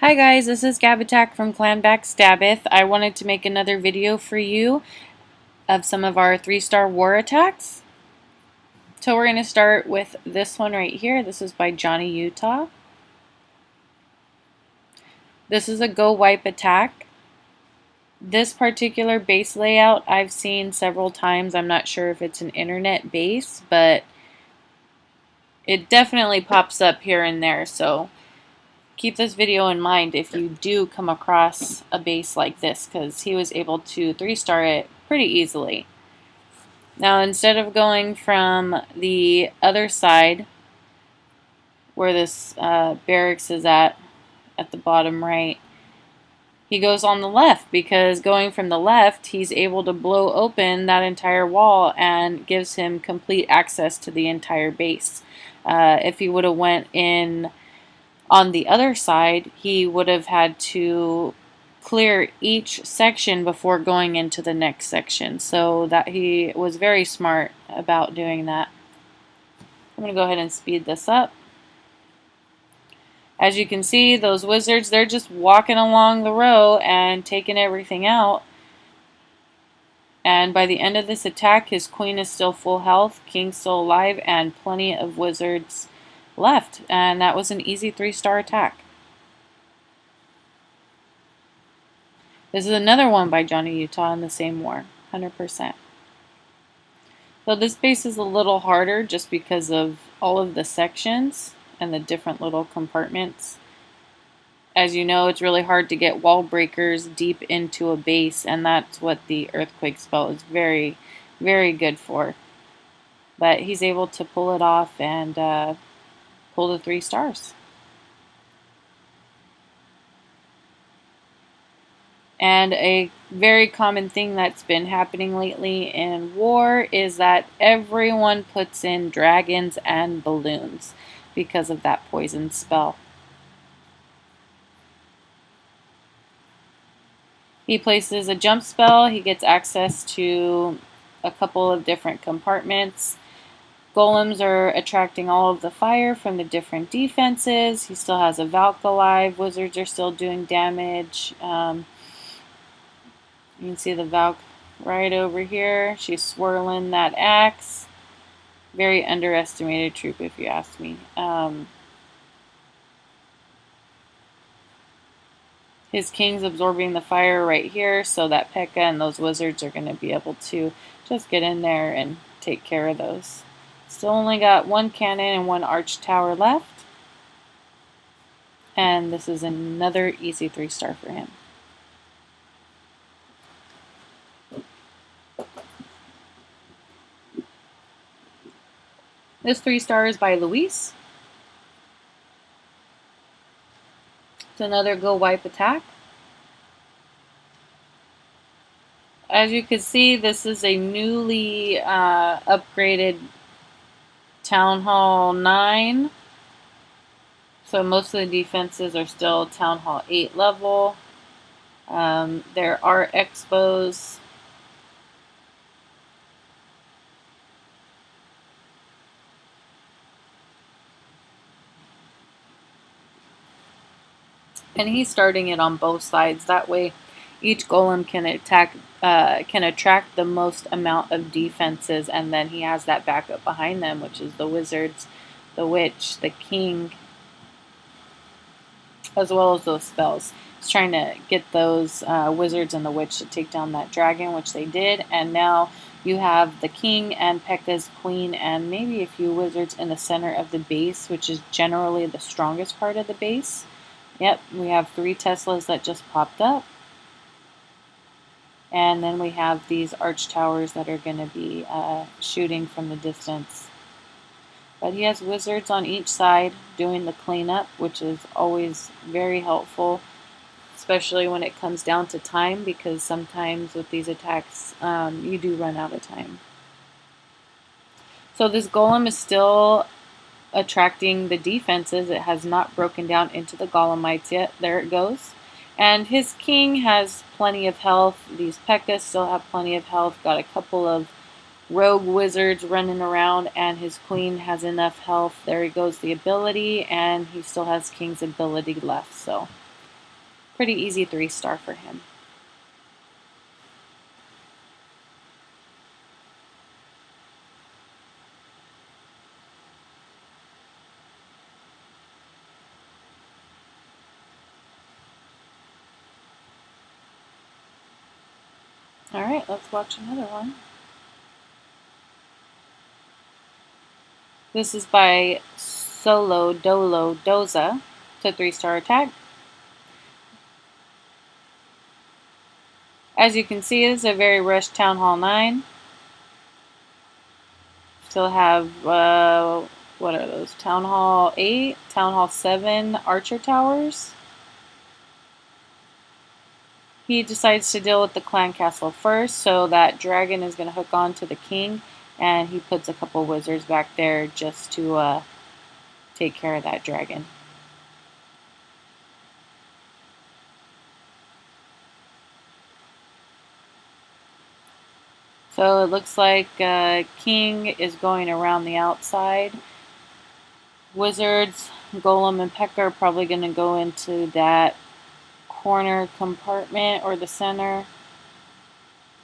Hi guys, this is Gabatak from Clan Backstabbeth. I wanted to make another video for you of some of our 3-star war attacks. So we're going to start with this one right here. This is by Johnny Utah. This is a go wipe attack. This particular base layout I've seen several times. I'm not sure if it's an internet base, but it definitely pops up here and there. So keep this video in mind if you do come across a base like this, because he was able to 3-star it pretty easily. Now instead of going from the other side where this barracks is at the bottom right, he goes on the left, because going from the left he's able to blow open that entire wall and gives him complete access to the entire base. If he would have went in on the other side, he would have had to clear each section before going into the next section. So that he was very smart about doing that. I'm going to go ahead and speed this up. As you can see, those wizards, they're just walking along the row and taking everything out. And by the end of this attack, his queen is still full health, king's still alive, and plenty of wizards left. And that was an easy 3-star attack. This is another one by Johnny Utah in the same war, 100%. So this base is a little harder just because of all of the sections and the different little compartments. As you know, it's really hard to get wall breakers deep into a base, and that's what the earthquake spell is very, very good for. But he's able to pull it off and pull the 3 stars. And a very common thing that's been happening lately in war is that everyone puts in dragons and balloons because of that poison spell. He places a jump spell. He gets access to a couple of different compartments. Golems are attracting all of the fire from the different defenses. He still has a Valk alive. Wizards are still doing damage. You can see the Valk right over here. She's swirling that axe. Very underestimated troop, if you ask me. His king's absorbing the fire right here, so that P.E.K.K.A. and those wizards are going to be able to just get in there and take care of those. Still only got 1 cannon and 1 arch tower left. And this is another easy 3-star for him. This 3-star is by Luis. It's another go wipe attack. As you can see, this is a newly upgraded Town Hall 9. So most of the defenses are still Town Hall 8 level. There are expos. And he's starting it on both sides. That way each golem can attract the most amount of defenses, and then he has that backup behind them, which is the wizards, the witch, the king, as well as those spells. He's trying to get those wizards and the witch to take down that dragon, which they did, and now you have the king and P.E.K.K.A.'s queen and maybe a few wizards in the center of the base, which is generally the strongest part of the base. Yep, we have 3 Teslas that just popped up. And then we have these arch towers that are going to be shooting from the distance. But he has wizards on each side doing the cleanup, which is always very helpful, especially when it comes down to time, because sometimes with these attacks you do run out of time. So this golem is still attracting the defenses. It has not broken down into the golemites yet. There it goes. And his king has plenty of health. These P.E.K.K.A. still have plenty of health. Got a couple of rogue wizards running around, and his queen has enough health. There he goes, the ability, and he still has king's ability left. So Pretty easy 3-star for him. Alright, let's watch another one. This is by Solo Dolo Doza. It's a 3-star attack. As you can see, it's a very rushed Town Hall 9. Still have, what are those? Town Hall 8, Town Hall 7 Archer Towers. He decides to deal with the clan castle first, so that dragon is going to hook on to the king, and he puts a couple wizards back there just to take care of that dragon. So it looks like King is going around the outside. Wizards, Golem, and Pekka are probably going to go into that corner compartment or the center.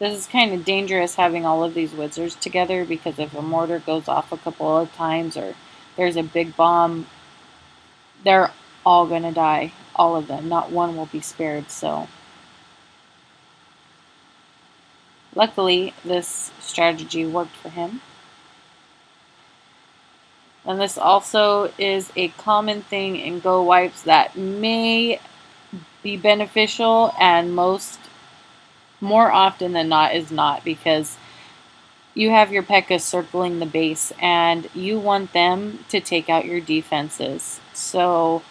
This is kind of dangerous having all of these wizards together, because if a mortar goes off a couple of times or there's a big bomb, they're all going to die. All of them. Not one will be spared. So luckily, this strategy worked for him. And this also is a common thing in Go wipes that may be beneficial, and more often than not is not, because you have your P.E.K.K.A circling the base and you want them to take out your defenses. So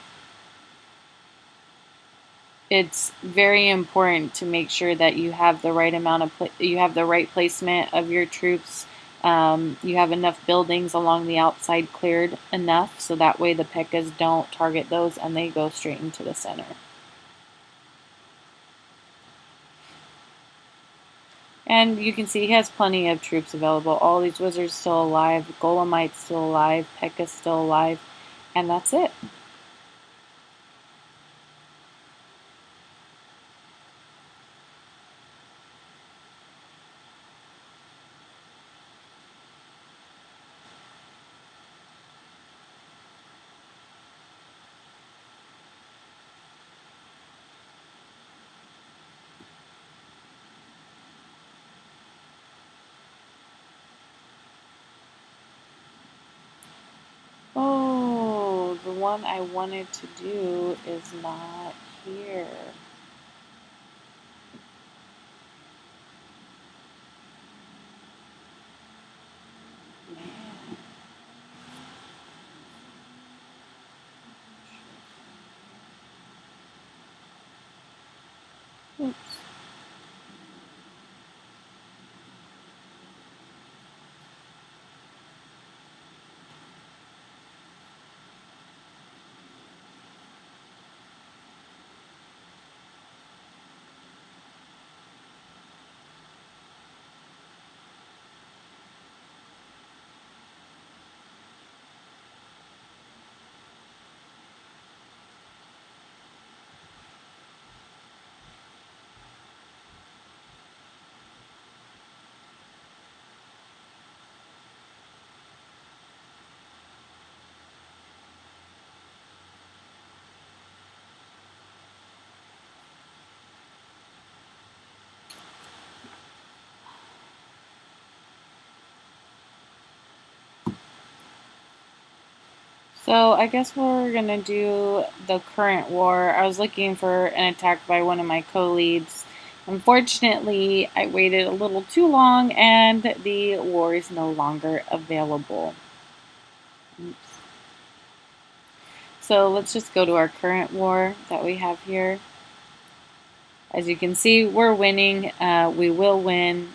it's very important to make sure that you have the right amount of you have the right placement of your troops. You have enough buildings along the outside cleared enough, so that way the P.E.K.K.As don't target those and they go straight into the center. And you can see he has plenty of troops available. All these wizards still alive, Golemites still alive, P.E.K.K.A still alive, and that's it. Oh, the one I wanted to do is not here. Man. Oops. So I guess we're going to do the current war. I was looking for an attack by one of my co-leads. Unfortunately, I waited a little too long and the war is no longer available. Oops. So let's just go to our current war that we have here. As you can see, we're winning. We will win.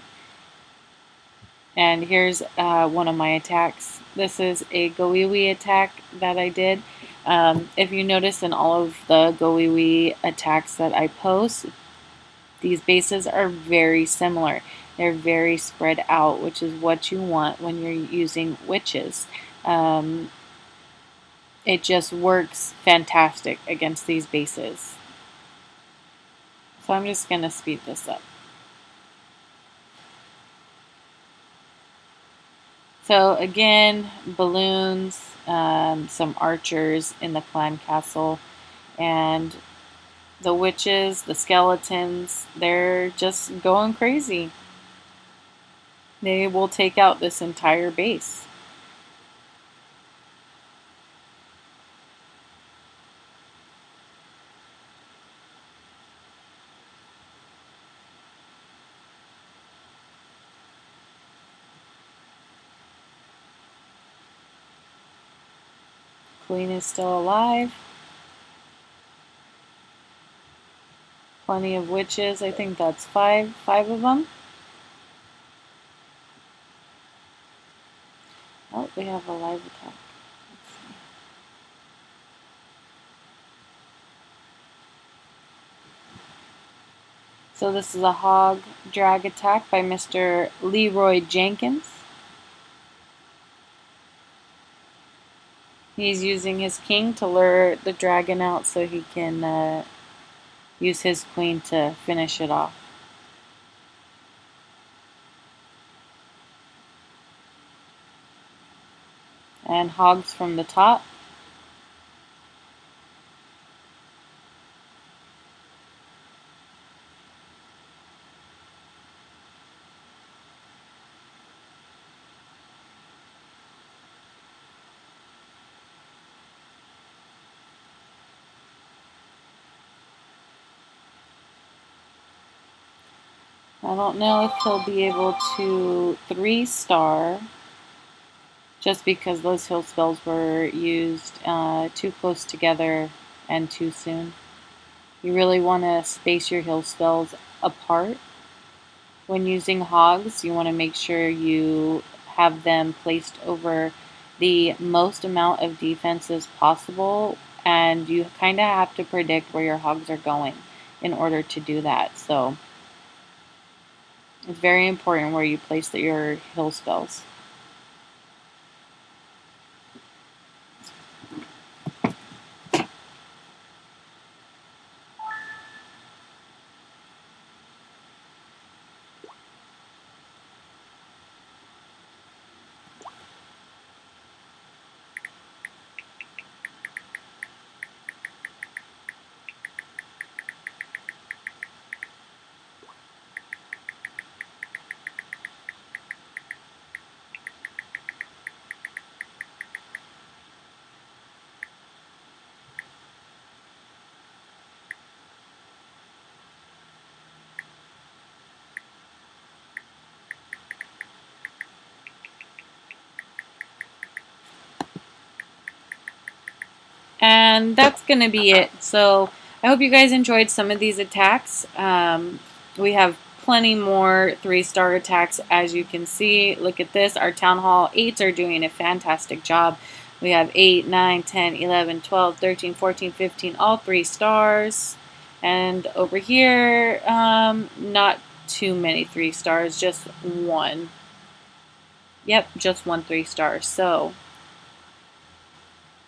And here's one of my attacks. This is a Goiwi attack that I did. If you notice in all of the Goiwi attacks that I post, these bases are very similar. They're very spread out, which is what you want when you're using witches. It just works fantastic against these bases. So I'm just going to speed this up. So again, balloons, some archers in the clan castle, and the witches, the skeletons, they're just going crazy. They will take out this entire base. Queen is still alive. Plenty of witches. I think that's five of them. Oh, we have a live attack. So this is a Hog Drag attack by Mr. Leroy Jenkins. He's using his king to lure the dragon out so he can use his queen to finish it off. And hogs from the top. I don't know if he'll be able to 3-star just because those heal spells were used too close together and too soon. You really want to space your heal spells apart. When using hogs, you want to make sure you have them placed over the most amount of defenses possible, and you kind of have to predict where your hogs are going in order to do that. So it's very important where you place your heal spells. And that's going to be it. So I hope you guys enjoyed some of these attacks. We have plenty more 3-star attacks, as you can see. Look at this. Our Town Hall 8s are doing a fantastic job. We have 8, 9, 10, 11, 12, 13, 14, 15, all 3 stars. And over here, not too many 3 stars, just one. Yep, just one 3-star. So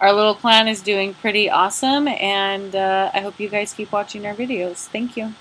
our little clan is doing pretty awesome, and I hope you guys keep watching our videos. Thank you.